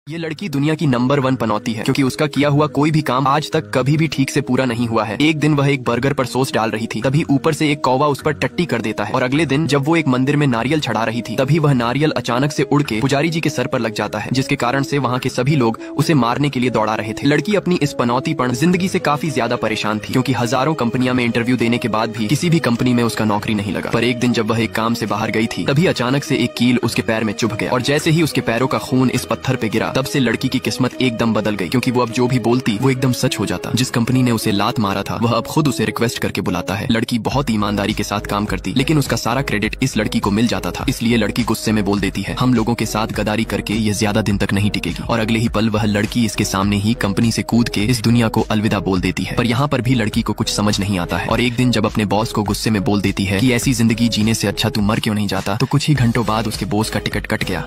ये लड़की दुनिया की नंबर 1 पनौती है क्योंकि उसका किया हुआ कोई भी काम आज तक कभी भी ठीक से पूरा नहीं हुआ है। एक दिन वह एक बर्गर पर सॉस डाल रही थी, तभी ऊपर से एक कौवा उस पर टट्टी कर देता है। और अगले दिन जब वो एक मंदिर में नारियल चढ़ा रही थी, तभी वह नारियल अचानक से उड़ के पुजारी जी के सर पर लग जाता है, जिसके कारण से वहाँ के सभी लोग उसे मारने के लिए दौड़ा रहे थे। लड़की अपनी इस पनौतीपन जिंदगी से काफी ज्यादा परेशान थी, क्योंकि हजारों कंपनियां में इंटरव्यू देने के बाद भी किसी भी कंपनी में उसका नौकरी नहीं लगा। पर एक दिन जब वह एक काम से बाहर गई थी, तभी अचानक से एक कील उसके पैर में चुभ गया और जैसे ही उसके पैरों का खून इस पत्थर पे गिरा, तब से लड़की की किस्मत एकदम बदल गई, क्योंकि वो अब जो भी बोलती वो एकदम सच हो जाता। जिस कंपनी ने उसे लात मारा था, वह अब खुद उसे रिक्वेस्ट करके बुलाता है। लड़की बहुत ईमानदारी के साथ काम करती, लेकिन उसका सारा क्रेडिट इस लड़की को मिल जाता था। इसलिए लड़की गुस्से में बोल देती है, हम लोगों के साथ गद्दारी करके ये ज्यादा दिन तक नहीं टिकेगी। और अगले ही पल वह लड़की इसके सामने ही कंपनी से कूद के इस दुनिया को अलविदा बोल देती है। पर यहाँ पर भी लड़की को कुछ समझ नहीं आता है। और एक दिन जब अपने बॉस को गुस्से में बोल देती है कि ऐसी जिंदगी जीने से अच्छा तू मर क्यों नहीं जाता, तो कुछ ही घंटों बाद उसके बॉस का टिकट कट गया।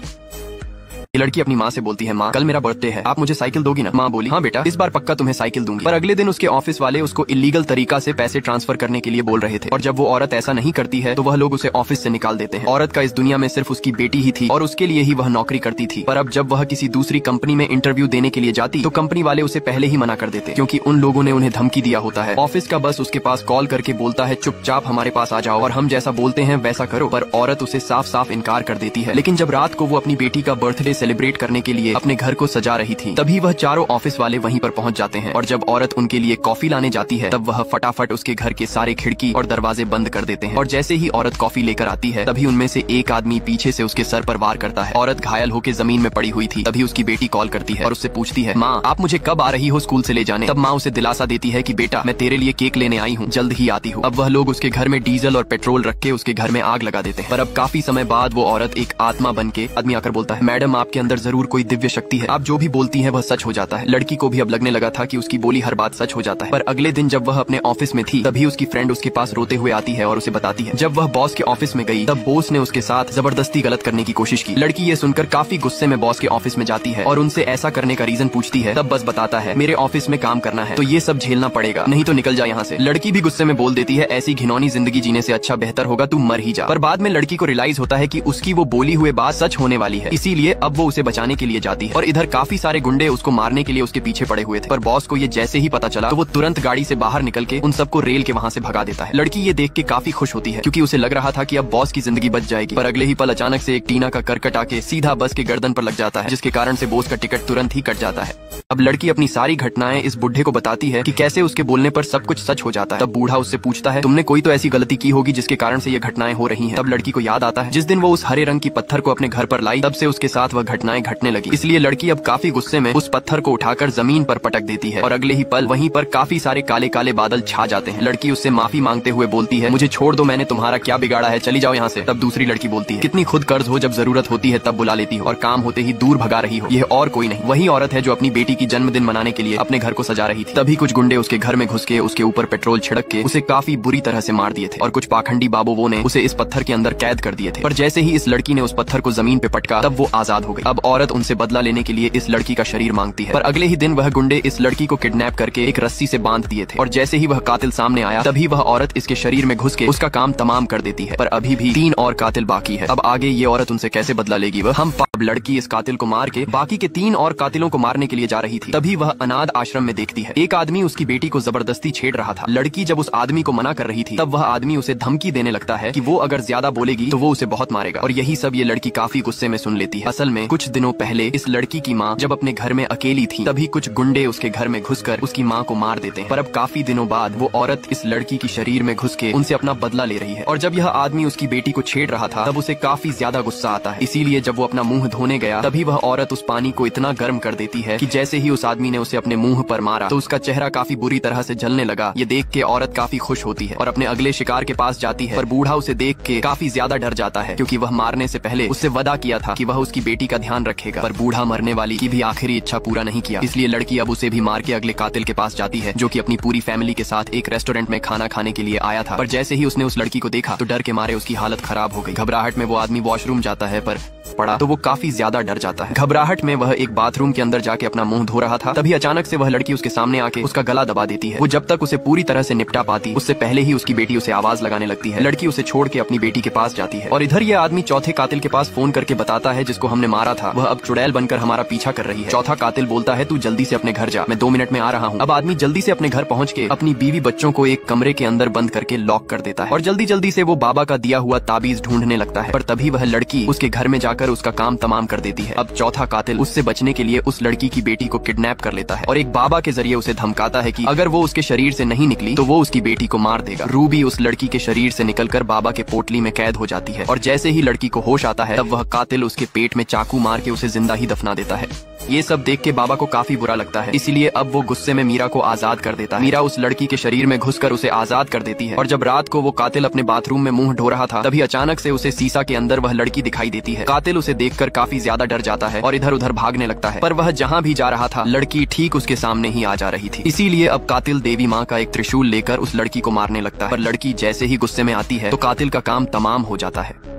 ये लड़की अपनी माँ से बोलती है, माँ कल मेरा बर्थडे है, आप मुझे साइकिल दोगी ना? माँ बोली, हाँ बेटा, इस बार पक्का तुम्हें साइकिल दूंगी। पर अगले दिन उसके ऑफिस वाले उसको इलीगल तरीका से पैसे ट्रांसफर करने के लिए बोल रहे थे, और जब वो औरत ऐसा नहीं करती है तो वह लोग उसे ऑफिस से निकाल देते हैं। औरत का इस दुनिया में सिर्फ उसकी बेटी ही थी और उसके लिए ही वह नौकरी करती थी। पर अब जब वह किसी दूसरी कंपनी में इंटरव्यू देने के लिए जाती, तो कंपनी वाले उसे पहले ही मना कर देते, क्योंकि उन लोगों ने उन्हें धमकी दिया होता है। ऑफिस का बस उसके पास कॉल करके बोलता है, चुपचाप हमारे पास आ जाओ और हम जैसा बोलते हैं वैसा करो। पर औरत उसे साफ साफ इनकार कर देती है। लेकिन जब रात को वो अपनी बेटी का बर्थडे सेलिब्रेट करने के लिए अपने घर को सजा रही थी, तभी वह चारों ऑफिस वाले वहीं पर पहुंच जाते हैं। और जब औरत उनके लिए कॉफी लाने जाती है, तब वह फटाफट उसके घर के सारे खिड़की और दरवाजे बंद कर देते हैं। और जैसे ही औरत कॉफी लेकर आती है, तभी उनमें से एक आदमी पीछे से उसके सर पर वार करता है। औरत घायल होकर जमीन में पड़ी हुई थी। तभी उसकी बेटी कॉल करती है और उससे पूछती है, माँ आप मुझे कब आ रही हो स्कूल से ले जाने? तब माँ उसे दिलासा देती है कि बेटा मैं तेरे लिए केक लेने आई हूँ, जल्द ही आती हूँ। अब वह लोग उसके घर में डीजल और पेट्रोल रख के उसके घर में आग लगा देते हैं। पर अब काफी समय बाद वो औरत एक आत्मा बन के आदमी आकर बोलता है, मैडम आपके अंदर जरूर कोई दिव्य शक्ति है, आप जो भी बोलती है वह सच हो जाता है। लड़की को भी अब लगने लगा था कि उसकी बोली हर बात सच हो जाता है। पर अगले दिन जब वह अपने ऑफिस में थी, तभी उसकी फ्रेंड उसके पास रोते हुए आती है और उसे बताती है, जब वह बॉस के ऑफिस में गई, तब बॉस ने उसके साथ जबरदस्ती गलत करने की कोशिश की। लड़की ये सुनकर काफी गुस्से में बॉस के ऑफिस में जाती है और उनसे ऐसा करने का रीजन पूछती है। तब बस बताता है, मेरे ऑफिस में काम करना है तो ये सब झेलना पड़ेगा, नहीं तो निकल जा यहाँ से। लड़की भी गुस्से में बोल देती है, ऐसी घिनौनी जिंदगी जीने से अच्छा बेहतर होगा तू मर ही जा। पर बाद में लड़की को रियलाइज होता है कि उसकी वो बोली हुए बात सच होने वाली है, इसीलिए अब वो उसे बचाने के लिए जाती है। और इधर काफी सारे गुंडे उसको मारने के लिए उसके पीछे पड़े हुए थे। पर बॉस को ये जैसे ही पता चला, तो वो तुरंत गाड़ी से बाहर निकल के उन सबको रेल के वहाँ से भगा देता है। लड़की ये देख के काफी खुश होती है, क्योंकि उसे लग रहा था कि अब बॉस की जिंदगी बच जाएगी। पर अगले ही पल अचानक से एक टीना का करकट आके सीधा बस के गर्दन पर लग जाता है, जिसके कारण से बॉस का टिकट तुरंत ही कट जाता है। अब लड़की अपनी सारी घटनाएं इस बुढ़े को बताती है कि कैसे उसके बोलने पर सब कुछ सच हो जाता है। तब बूढ़ा उससे पूछता है, तुमने कोई तो ऐसी गलती की होगी जिसके कारण से ये घटनाएं हो रही हैं। तब लड़की को याद आता है, जिस दिन वो उस हरे रंग की पत्थर को अपने घर पर लाई, तब से उसके साथ वह घटनाएं घटने लगी। इसलिए लड़की अब काफी गुस्से में उस पत्थर को उठाकर जमीन पर पटक देती है और अगले ही पल वहीं पर काफी सारे काले काले बादल छा जाते हैं। लड़की उससे माफी मांगते हुए बोलती है, मुझे छोड़ दो, मैंने तुम्हारा क्या बिगाड़ा है, चली जाओ यहाँ से। तब दूसरी लड़की बोलती है, कितनी खुद कर्ज हो, जब जरूरत होती है तब बुला लेती हो और काम होते ही दूर भगा रही हो। यह और कोई नहीं, वही औरत है जो अपनी बेटी की जन्मदिन मनाने के लिए अपने घर को सजा रही थी। तभी कुछ गुंडे उसके घर में घुस के उसके ऊपर पेट्रोल छिड़क के उसे काफी बुरी तरह से मार दिए थे और कुछ पाखंडी बाबुओं ने उसे इस पत्थर के अंदर कैद कर दिए थे। पर जैसे ही इस लड़की ने उस पत्थर को जमीन पे पटका, तब वो आजाद हो गई। अब औरत उनसे बदला लेने के लिए इस लड़की का शरीर मांगती है। पर अगले ही दिन वह गुंडे इस लड़की को किडनैप करके एक रस्सी से बांध दिए थे और जैसे ही वह कातिल सामने आया, तभी वह औरत इसके शरीर में घुस के उसका काम तमाम कर देती है। पर अभी भी 3 और कातिल बाकी है। अब आगे ये औरत उनसे कैसे बदला लेगी वह हम अब लड़की इस कातिल को मार के बाकी के 3 और कातिलों को मारने के लिए जा रही थी। तभी वह अनाथ आश्रम में देखती है, एक आदमी उसकी बेटी को जबरदस्ती छेड़ रहा था। लड़की जब उस आदमी को मना कर रही थी, तब वह आदमी उसे धमकी देने लगता है कि वो अगर ज्यादा बोलेगी तो वो उसे बहुत मारेगा। और यही सब ये लड़की काफी गुस्से में सुन लेती है। असल में कुछ दिनों पहले इस लड़की की माँ जब अपने घर में अकेली थी, तभी कुछ गुंडे उसके घर में घुसकर उसकी माँ को मार देते हैं। पर अब काफी दिनों बाद वो औरत इस लड़की की शरीर में घुस के उनसे अपना बदला ले रही है। और जब यह आदमी उसकी बेटी को छेड़ रहा था, तब उसे काफी ज्यादा गुस्सा आता है। इसीलिए जब वो अपना मुंह धोने गया, तभी वह औरत उस पानी को इतना गर्म कर देती है कि जैसे ही उस आदमी ने उसे अपने मुंह पर मारा, तो उसका चेहरा काफी बुरी तरह से जलने लगा। ये देख के औरत काफी खुश होती है और अपने अगले शिकार के पास जाती है। पर बूढ़ा उसे देख के काफी ज्यादा डर जाता है, क्योंकि वह मारने से पहले उससे वादा किया था कि वह उसकी बेटी का ध्यान रखेगा। पर बूढ़ा मरने वाली की भी आखिरी इच्छा पूरा नहीं किया। इसलिए लड़की अब उसे भी मार के अगले कातिल के पास जाती है, जो कि अपनी पूरी फैमिली के साथ एक रेस्टोरेंट में खाना खाने के लिए आया था। पर जैसे ही उसने उस लड़की को देखा, तो डर के मारे उसकी हालत खराब हो गई। घबराहट में वो आदमी वॉशरूम जाता है, पर पड़ा तो वो काफी ज्यादा डर जाता है। घबराहट में वह एक बाथरूम के अंदर जाके अपना मुंह धो रहा था, तभी अचानक से वह लड़की उसके सामने आके उसका गला दबा देती है। वो जब तक उसे पूरी तरह से निपटा पाती, उससे पहले ही उसकी बेटी उसे आवाज लगाने लगती है। लड़की उसे छोड़ के अपनी बेटी के पास जाती है और इधर ये आदमी चौथे कातिल के पास फोन करके बताता है जिसको हमने मारा तारा था वह अब चुड़ैल बनकर हमारा पीछा कर रही है। चौथा कातिल बोलता है तू जल्दी से अपने घर जा, मैं 2 मिनट में आ रहा हूँ। अब आदमी जल्दी से अपने घर पहुँच के अपनी बीवी बच्चों को एक कमरे के अंदर बंद करके लॉक कर देता है और जल्दी जल्दी से वो बाबा का दिया हुआ ताबीज ढूंढने लगता है। पर तभी वह लड़की उसके घर में जाकर उसका काम तमाम कर देती है। अब चौथा कातिल उससे बचने के लिए उस लड़की की बेटी को किडनैप कर लेता है और एक बाबा के जरिए उसे धमकाता है कि अगर वो उसके शरीर से नहीं निकली तो वो उसकी बेटी को मार देगा। रूबी उस लड़की के शरीर से निकलकर बाबा के पोटली में कैद हो जाती है और जैसे ही लड़की को होश आता है तब वह कातिल उसके पेट में चाकू मार के उसे जिंदा ही दफना देता है। ये सब देख के बाबा को काफी बुरा लगता है, इसीलिए अब वो गुस्से में मीरा को आजाद कर देता है। मीरा उस लड़की के शरीर में घुसकर उसे आजाद कर देती है और जब रात को वो कातिल अपने बाथरूम में मुंह धो रहा था तभी अचानक से उसे शीशा के अंदर वह लड़की दिखाई देती है। कातिल उसे देखकर काफी ज्यादा डर जाता है और इधर उधर भागने लगता है, पर वह जहाँ भी जा रहा था लड़की ठीक उसके सामने ही आ जा रही थी। इसीलिए अब कातिल देवी माँ का एक त्रिशूल लेकर उस लड़की को मारने लगता है, पर लड़की जैसे ही गुस्से में आती है तो कातिल का काम तमाम हो जाता है।